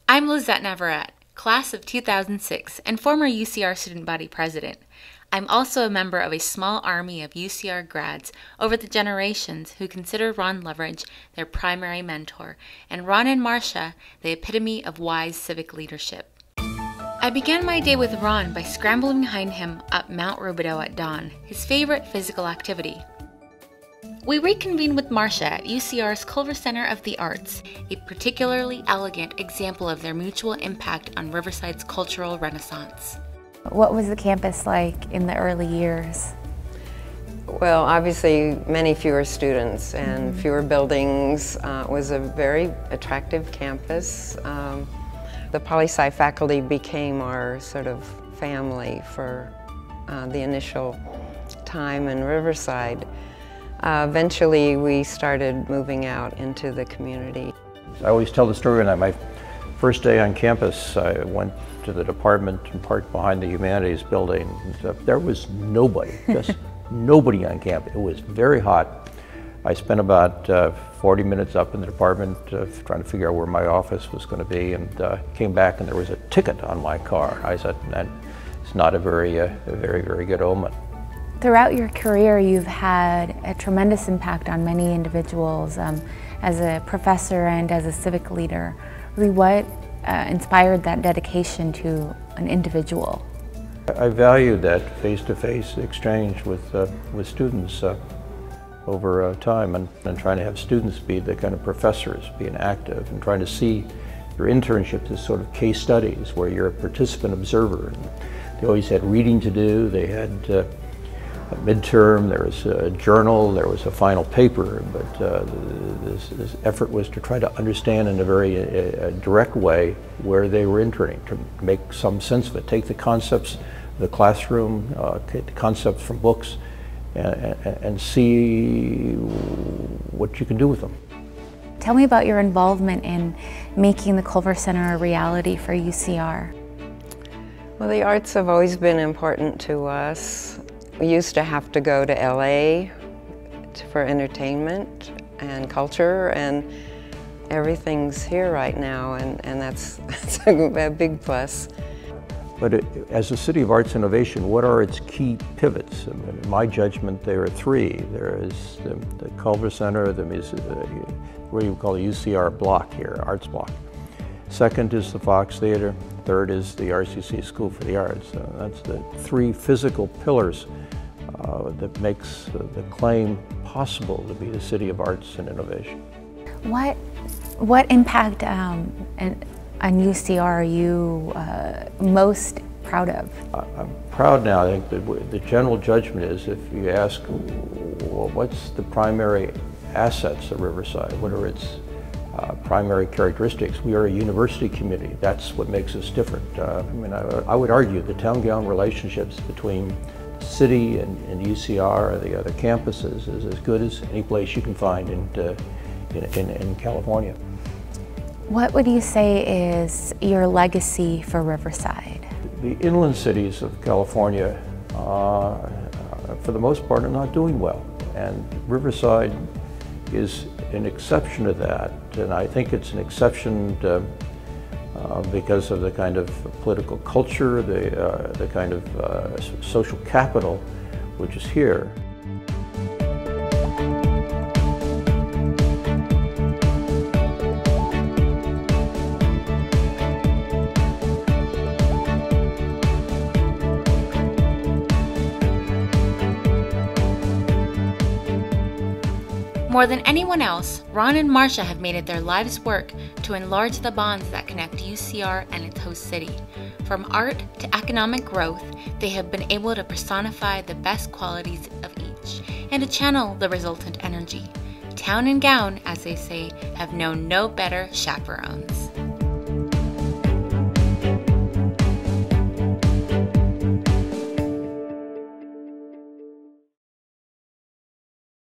I'm Lizette Navarrete, class of 2006 and former UCR student body president. I'm also a member of a small army of UCR grads over the generations who consider Ron Loveridge their primary mentor, and Ron and Marcia the epitome of wise civic leadership. I began my day with Ron by scrambling behind him up Mount Rubidoux at dawn, his favorite physical activity. We reconvened with Marcia at UCR's Culver Center of the Arts, a particularly elegant example of their mutual impact on Riverside's cultural renaissance. What was the campus like in the early years? Well, obviously many fewer students and fewer buildings. It was a very attractive campus. The poli-sci faculty became our sort of family for the initial time in Riverside. Eventually we started moving out into the community. I always tell the story when my first day on campus, I went to the department and parked behind the humanities building. There was nobody, just nobody on campus. It was very hot. I spent about 40 minutes up in the department trying to figure out where my office was going to be, and came back and there was a ticket on my car. I said, it's not a very good omen. Throughout your career, you've had a tremendous impact on many individuals as a professor and as a civic leader. Really, what inspired that dedication to an individual? I value that face-to-face exchange with students over time, and trying to have students be the kind of professors, being active, and trying to see your internships as sort of case studies where you're a participant observer. And they always had reading to do, they had a midterm, there was a journal, there was a final paper, but this effort was to try to understand in a very direct way where they were interning, to make some sense of it, take the concepts of the classroom, take the concepts from books, and see what you can do with them. Tell me about your involvement in making the Culver Center a reality for UCR. Well, the arts have always been important to us. We used to have to go to LA for entertainment and culture, and everything's here right now, and that's a big plus. But as a city of arts innovation, what are its key pivots? In my judgment, there are three. There is the Culver Center, what you call the UCR block here, Arts Block. Second is the Fox Theater. Third is the RCC School for the Arts. That's the three physical pillars that makes the claim possible to be the city of arts and innovation. What impact on UCR are you most proud of? I'm proud now. I think that the general judgment is, if you ask, well, what's the primary assets of Riverside? What are its primary characteristics? We are a university community. That's what makes us different. I would argue the town-gown relationships between the city and UCR, the other campuses, is as good as any place you can find in California. What would you say is your legacy for Riverside? The inland cities of California, for the most part, are not doing well, and Riverside is an exception to that, and I think it's an exception because of the kind of political culture, the kind of social capital which is here. More than anyone else, Ron and Marcia have made it their life's work to enlarge the bonds that connect UCR and its host city. From art to economic growth, they have been able to personify the best qualities of each and to channel the resultant energy. Town and gown, as they say, have known no better chaperones.